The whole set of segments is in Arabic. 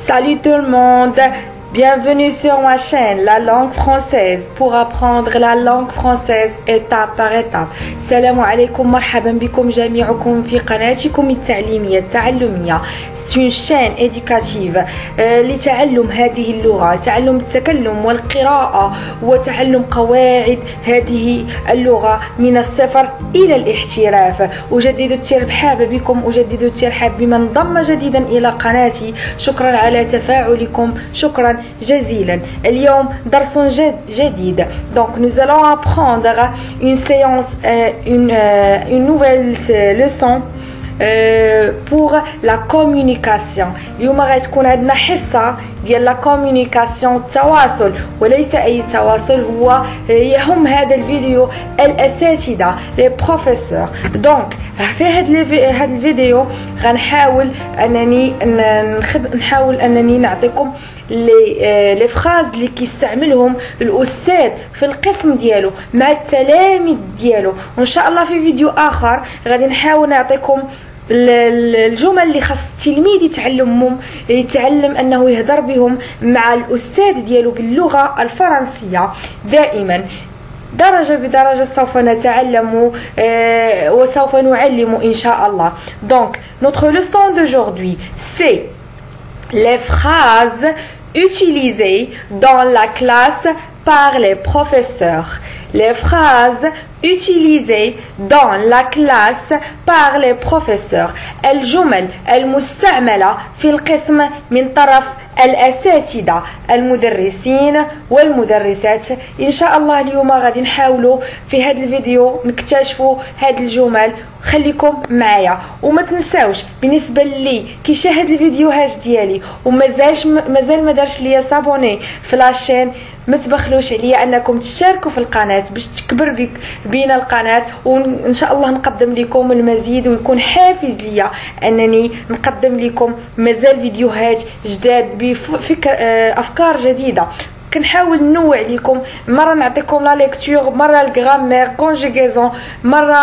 Salut tout le monde, bienvenue sur ma chaîne La Langue Française pour apprendre la langue française étape par étape. السلام عليكم مرحبا بكم جميعكم في قناتكم التعليمية التعلمية. C'est une chaîne éducative لتعلم هذه اللغة، تعلم التكلم والقراءة وتعلم قواعد هذه اللغة من الصفر إلى الاحتراف. أجدد الترحاب بكم، أجدد الترحاب بمن انضم جديدا إلى قناتي. شكرا على تفاعلكم، شكرا جزيلا. اليوم درس جديد. Donc nous allons apprendre une séance, une nouvelle leçon pour la communication. اليوم غتكون عندنا حصة ديال لا كومونيكاسيون، التواصل وليس اي تواصل، هو يهم هذا الفيديو الاساتذه لي بروفيسور. دونك في هذا الفيديو غنحاول انني نعطيكم لي فراز اللي كيستعملهم الاستاذ في القسم ديالو مع التلاميذ ديالو، وان شاء الله في فيديو اخر غادي نحاول نعطيكم الجمل اللي خاص التلميذ يتعلم انه يهضر بهم مع الاستاذ ديالو باللغه الفرنسيه. دائما درجه بدرجه سوف نتعلم وسوف نعلم ان شاء الله. Donc notre leçon d'aujourd'hui c'est les phrases utilisées dans la classe par les professeurs. Les phrases utilisées dans la classe par les professeurs. الجمل المستعملة في القسم من طرف الأساتذة المدرسين والمدرسات. إن شاء الله اليوم غادي نحاولوا في هذا الفيديو نكتشفوا هذه الجمل. خليكم معايا وما تنساوش بالنسبه لي كيشاهد الفيديوهات ديالي ومازال ما دارش ليا صابوني في لاشين، ما تبخلوش عليا انكم تشاركوا في القناه باش تكبر بينا القناه، وان شاء الله نقدم لكم المزيد ويكون حافز ليا انني نقدم لكم مازال فيديوهات جداد بفكر افكار جديده. كنحاول ننوع لكم، مره نعطيكم لا ليكتور، مره الغرامير كونجيغيزون، مره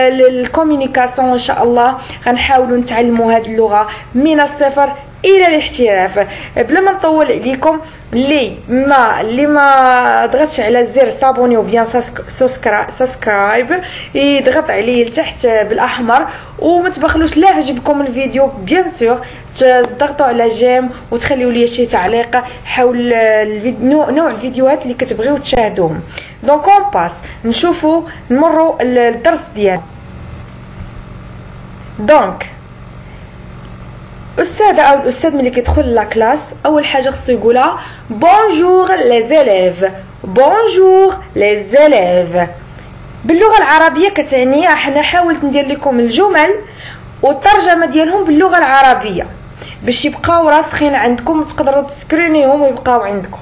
الكومونيكاسيون. ان شاء الله غنحاولوا نتعلموا هذه اللغه من الصفر الى الاحتراف. بلا ما نطول عليكم، اللي ما ضغطش على زر صابوني وبيان سبسكرايب يضغط عليه لتحت بالاحمر، وما تبخلوش لا عجبكم الفيديو بيان سور تضغطوا على جيم وتخليوا لي شي تعليق حول نوع الفيديوهات اللي كتبغيو تشاهدوهم. دونك اون باس نمروا الدرس ديالنا. دونك أستاذة أو الأستاذ ملي كيدخل لا كلاس أول حاجة خصو يقولها بونجور لي زيليف، بونجور لي زيليف. باللغة العربية كتعني، احنا حاولت ندير لكم الجمل والترجمة ديالهم باللغة العربية باش يبقاو راسخين عندكم وتقدروا تسكرينيهم ويبقاو عندكم.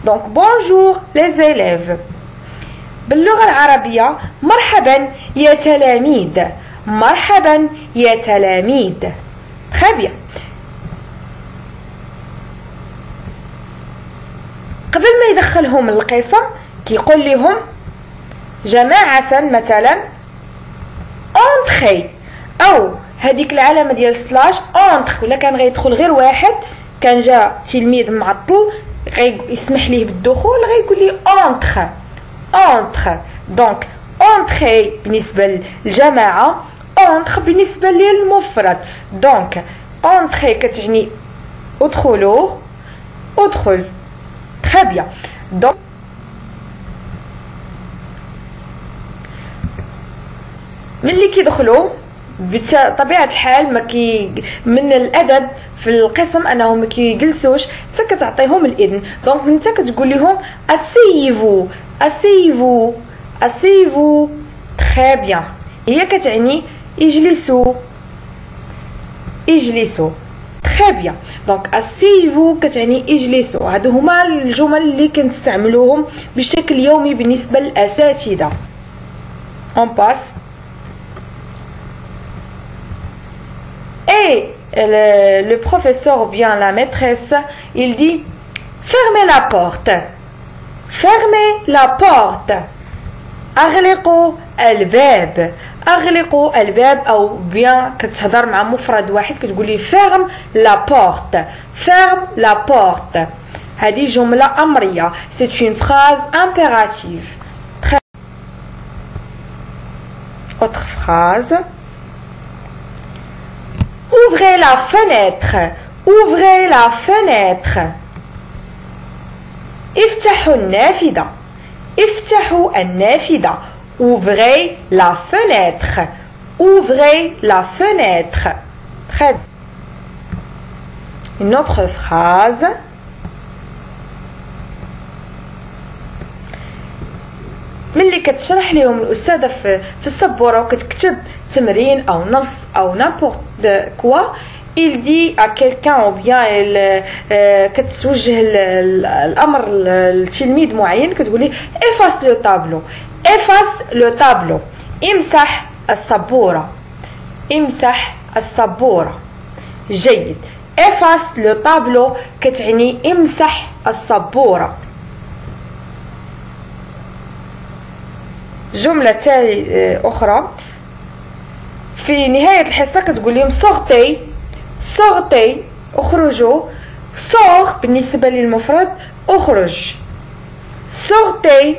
دونك بونجور لي زيليف باللغة العربية مرحبا يا تلاميذ، مرحبا يا تلاميذ. très bien. قبل ما يدخلهم القسم كيقول لهم جماعة مثلا اونتري، او هذيك العلامة ديال سلاش اونتر، ولا كان غيدخل غير واحد، كان جا تلميذ معطل يسمح ليه بالدخول غيقول لي اونتر اونتر. دونك اونتري بالنسبة للجماعة، اونتر بالنسبة للمفرد. دونك اونتري كتعني ادخلوا، ادخل. très bien. دونك ملي كيدخلوا بطبيعة الحال من الادب في القسم انهم ما كيجلسوش حتى كتعطيهم الاذن. دونك انت كتقول لهم اسيفو، اسيفو، اسيفو. très bien. هي كتعني اجلسوا، اجلسوا. très bien. دونك اسيفو كتعني اجلسوا. هادو هما الجمل اللي كنستعملوهم بشكل يومي بالنسبه للاساتذه. on passe. et le professeur ou bien la maîtresse il dit fermez la porte، fermez la porte، اغلقوا الباب، اغلقوا الباب، او بيان كتهضر مع مفرد واحد كتقولي فيرم لا بورت، فيرم لا بورت. هذه جملة أمرية، c'est une phrase impérative. Autre phrase. Ouvrez la fenêtre, ouvrez la fenêtre. افتحوا النافذة، افتحوا النافذة. Ouvrez la fenêtre, ouvrez la fenêtre. Très bien. Une autre phrase. ملي كتشرح لهم الاستاذه في السبوره وكتكتب تمرين او نص او نابورت كوا il dit à quelqu'un ou bien كتوجه الامر لتلميذ معين كتقولي efface le tableau، efface le tableau. امسح السبوره، امسح السبوره. جيد. efface le tableau كتعني امسح السبوره. جملة أخرى في نهاية الحصة كتقول لهم sortez، sortez اخرجوا. sort بالنسبة للمفرد اخرج. sortez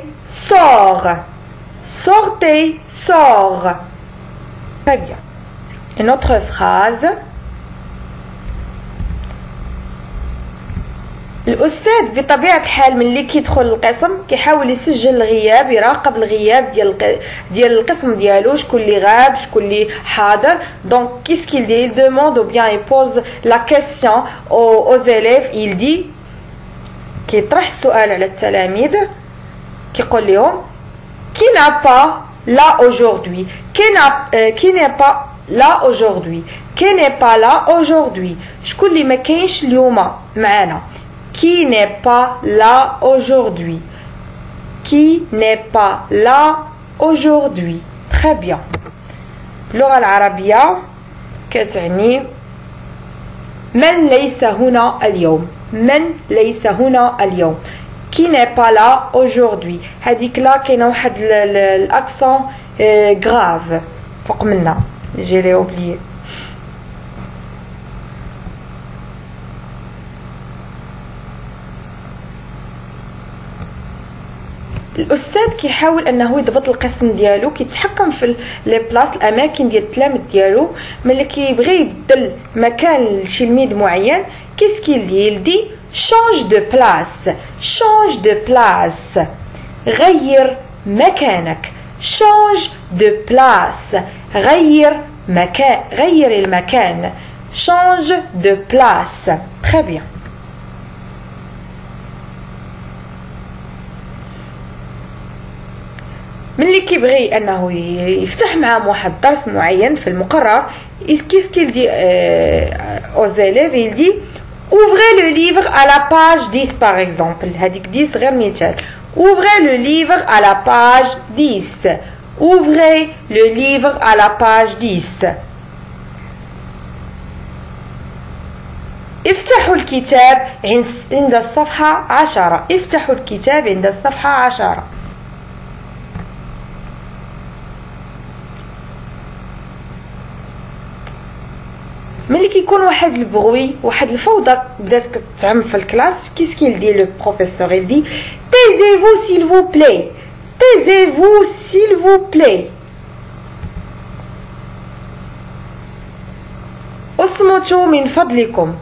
sort، sortez sort. Très bien. Une autre phrase. الاستاذ بطبيعه الحال ملي كيدخل القسم كيحاول يسجل الغياب، يراقب الغياب ديال القسم ديالو، شكون اللي غاب شكون اللي حاضر. دونك كيس كيل دي il demande ou bien il pose la question aux élèves. il dit كيطرح السؤال على التلاميذ كيقول لهم qui n'a pas là aujourd'hui، qui n'est pas là aujourd'hui، qui n'est pas là aujourd'hui. شكون اللي ما كاينش اليوم معنا. Qui n'est pas là aujourd'hui. Qui n'est pas là aujourd'hui. Très bien. اللغة العربية كتعني من ليس هنا اليوم، من ليس هنا اليوم. Qui n'est pas là aujourd'hui. هذيك لا كاينه واحد الاكسون غراف فوق منا جي لي اوبليي. الاستاذ كيحاول انه يضبط القسم ديالو، كيتحكم في لي بلاص الاماكن ديال التلاميذ ديالو. ملي كيبغي يبدل مكان لتلميذ معين كيسكيل دي change de place، change de place. غير مكانك، change de place. غير مكان، غير المكان. change de place. Très bien. ملي كيبغي انه يفتح معاهم واحد الدرس معين في المقرر كيسكيل دي aux élèves il dit ouvrez le livre à la page 10 par exemple. هذيك 10 غير مثال. ouvrez le livre à la page 10. ouvrez le livre à la page 10. افتحوا الكتاب عند الصفحة 10. افتحوا الكتاب عند الصفحة 10. ملي كيكون واحد البغوي واحد الفوضى بدات كتعم في الكلاس كيسكيل ديال لو بروفيسور يدي taisez-vous s'il vous plaît، taisez-vous s'il vous plaît. اصمتوا من فضلكم،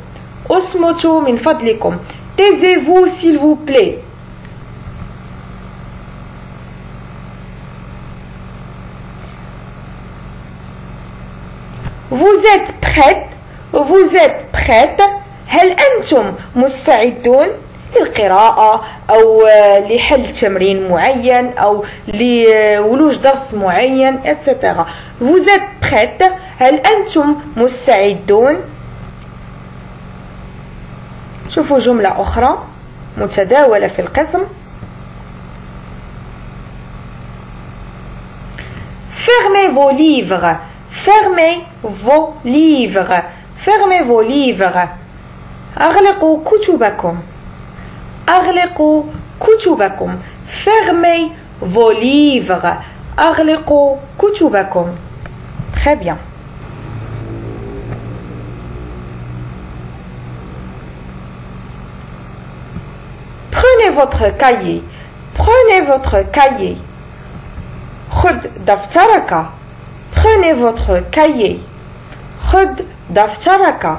اصمتوا من فضلكم. taisez-vous s'il vous plaît. vous êtes prête، vous êtes prête. هل أنتم مستعدون للقراءة أو لحل تمرين معين أو لولوج درس معين etc. vous êtes prête. هل أنتم مستعدون. شوفوا جملة أخرى متداولة في القسم. fermez vos livres، fermez vos livres، fermez vos livres. أغلقوا كتبكم، أغلقوا كتبكم. fermez vos livres، أغلقوا كتبكم. Très bien. Prenez votre cahier. Prenez votre cahier. خد دفترك. Prenez votre cahier. خد دفترك.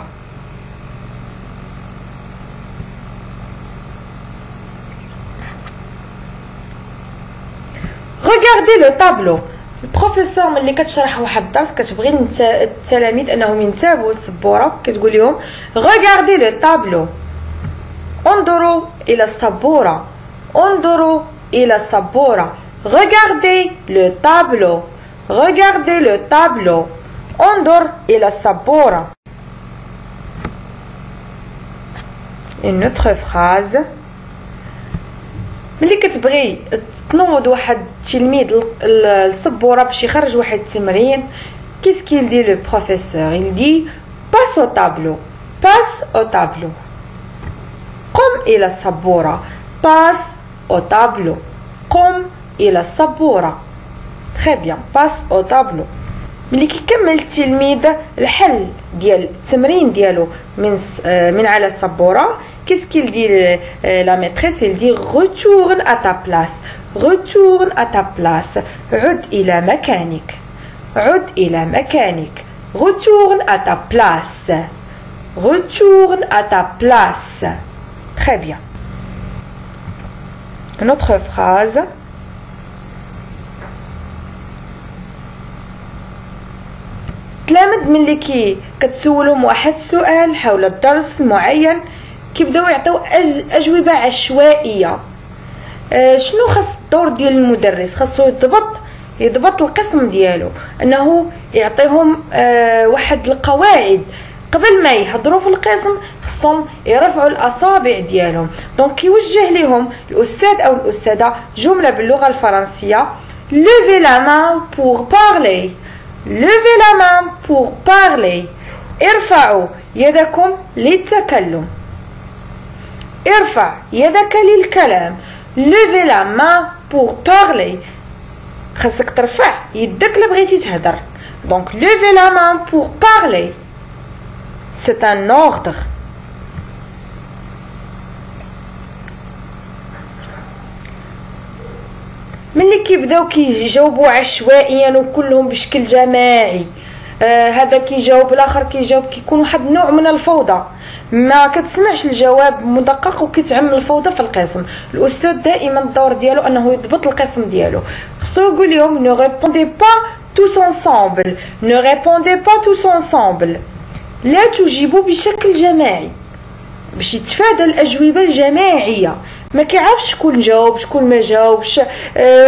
Regardez le tableau. البروفيسور ملي كتشرح واحد الدرس كتبغي التلاميذ انهم ينتبهوا للسبوره كتقول لهم regardez le tableau. انظروا الى السبوره. انظروا الى السبوره. Regardez le tableau. Regardez le tableau. انظر الى السبوره. Une autre phrase. ملي كتبغي تنوض واحد التلميذ السبوره باش يخرج واحد التمرين qu'est-ce qu'il dit le professeur? Il dit passe au tableau. Passe au tableau. قم إلى السبورة. passe au tableau. قم إلى السبورة. très bien. passe au tableau. ملي كيكمل التلميذ الحل ديال التمرين ديالو من على السبورة qu'est-ce qu'il dit la maîtresse? Elle dit retourne à ta place. Retourne à ta place. عد إلى مكانك. عد إلى مكانك. Retourne à ta place. Retourne à ta place. Très bien. Une autre phrase. تلامذ ملي كتسولهم واحد السؤال حول الدرس المعين كيبداو يعطيو اجوبه عشوائيه. شنو خاص الدور ديال المدرس؟ خاصو يضبط القسم ديالو انه يعطيهم واحد القواعد قبل ما يهضروا في القسم خصهم يرفعوا الاصابع ديالهم. دونك كيوجه لهم الاستاذ او الاستاذه جمله باللغه الفرنسيه levez la main pour parler. levez la main pour parler. ارفعوا يدكم للتكلم. ارفع يدك للكلام. levez la main pour parler. خاصك ترفع يدك لا بغيتي تهضر. donc levez la main pour parler. c'est un ordre. ملي كيبداو كيجاوبوا عشوائيا وكلهم بشكل جماعي هذا كيجاوب الاخر كيجاوب كيكون واحد النوع من الفوضى ما كتسمعش الجواب مدقق وكتعمل الفوضى في القسم. الاستاذ دائما الدور ديالو انه يضبط القسم ديالو خصو يقول لهم ne répondez pas tous ensemble. ne répondez pas tous ensemble. لا تجيبوا بشكل جماعي باش يتفادى الاجوبه الجماعيه. ما كيعرفش شكون جاوب شكون ما جاوبش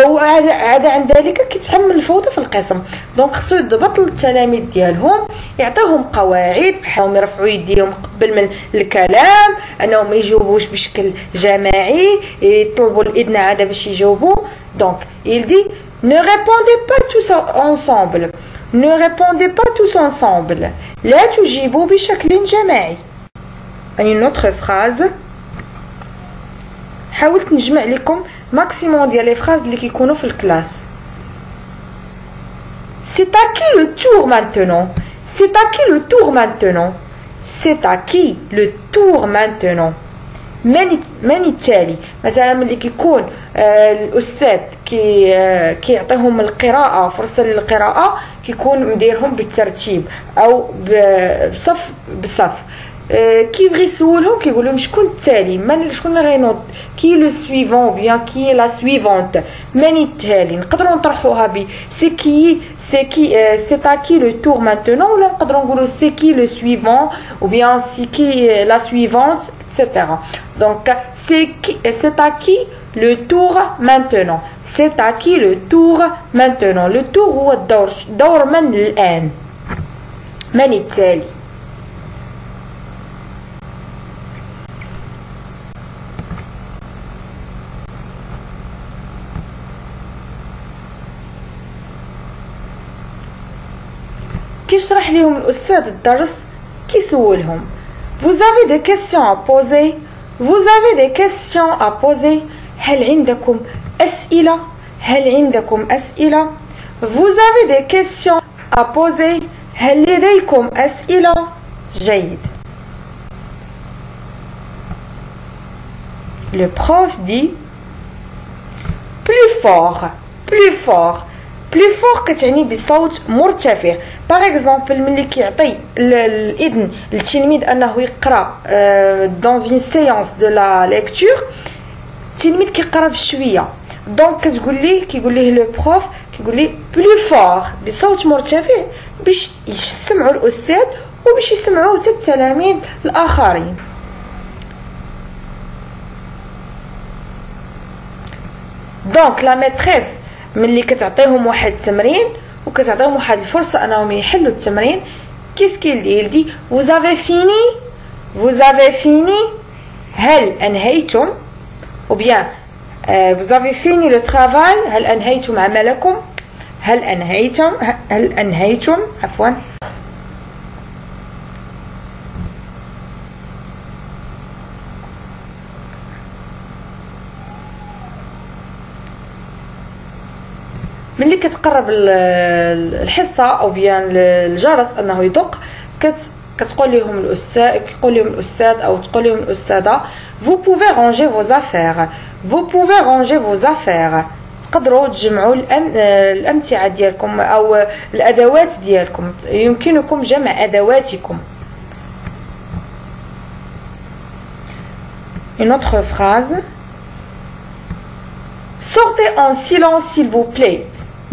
وعدا عن ذلك كيتعمل الفوضى في القسم. دونك خصو يضبط التلاميذ ديالهم يعطيهم قواعد بحالهم يرفعوا يديهم قبل من الكلام انهم ما يجاوبوش بشكل جماعي يطلبوا الاذن عاد باش يجاوبوا. دونك il dit ne répondez pas tous ensemble. ne répondez pas tous ensemble. لا تجيبوا بشكل جماعي. une autre phrase. حاولت نجمع لكم ماكسيموم ديال لي فراز اللي كيكونوا في الكلاس. c'est à qui le tour maintenant. c'est à qui le tour maintenant. c'est à qui le tour maintenant. من التالي مثلا ملي كيكون الاستاذ كيعطيهم القراءه فرصه للقراءه كيكون مديرهم بالترتيب او بصف كيبغي يسولهم كيقول لهم شكون التالي شكون اللي غينوض كي لو سويفون بيان كي لا سويفونت من التالي. نقدروا نطرحوها ب سي كي سي تا كي لو تور مانتونون ولا نقدروا نقولوا سي كي لو سويفون ou bien سي كي لا سويفونت etc. donc c'est à qui le tour maintenant. c'est à qui le tour maintenant. le tour هو دور من الآن من التالي. كيشرح لهم الأستاذ الدرس كيسولهم vous avez des questions à poser. vous avez des questions à poser. هل عندكم أسئلة؟ هل عندكم أسئلة؟ vous avez des questions à poser. هل لديكم أسئلة؟ جيد. Le prof dit plus fort, plus fort. plus fort كتعني بصوت مرتفع. باغ اكزومبل ملي كيعطي الاذن للتلميذ انه يقرا dans une séance de la lecture، التلميذ كيقرا بشويه، دونك كيقول ليه لو بروف كيقول ليه بلو فور بصوت مرتفع باش يسمعوا الاستاذ وباش يسمعوه حتى التلاميذ الاخرين. دونك لا ميتريس ملي كتعطيهم واحد التمرين وكتعطيهم واحد الفرصه انهم يحلوا التمرين، كيسكيل دي vous avez fini vous avez fini هل انهيتم ou bien vous avez fini le travail هل انهيتم عملكم هل انهيتم عفوا. ملي كتقرب الحصه او بيان الجرس انه يدق كتقول لهم الاستاذ او تقول لهم الاستاذه vous pouvez ranger vos affaires vous pouvez ranger vos affaires. تقدروا تجمعوا الامتعه ديالكم او الادوات ديالكم، يمكنكم جمع ادواتكم. Une autre phrase. Sortez en silence s'il vous plaît.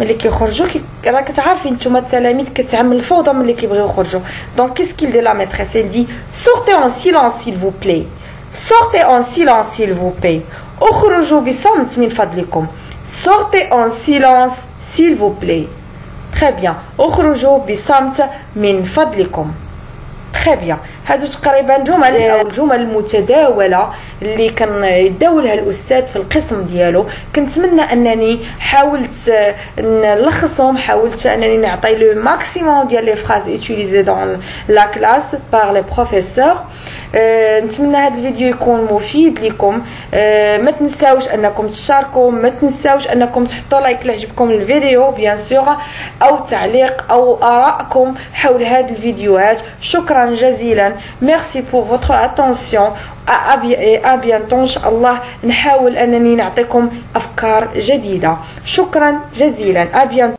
ملي كيخرجوا راه كتعرفين نتوما التلاميذ كتعمل الفوضى ملي كيبغيو يخرجوا. دونك كيسكيل دي لا ميتريس elle dit sortez en silence s'il vous plaît sortez en silence s'il vous plaît اخرجوا بصمت من فضلكم. sortez en silence s'il vous plaît. très bien. اخرجوا بصمت من فضلكم. très bien. هادو تقريبا جمل او الجمل المتداوله اللي كان يداولها الاستاذ في القسم ديالو. كنتمنى انني حاولت نلخصهم، حاولت انني نعطي لو ماكسيموم ديال لي فراز يوتيليزي دون لا كلاس بار لي بروفيسور. نتمنى هذا الفيديو يكون مفيد لكم. ما تنساوش انكم تشاركوا، ما تنساوش انكم تحطوا لايك لعجبكم الفيديو بيان سور، او تعليق او ارائكم حول هذه الفيديوهات. شكرا جزيلا. ميرسي بور فوتر اتونسيون. à bientôt ان شاء الله. نحاول انني نعطيكم افكار جديده. شكرا جزيلا. à bientôt.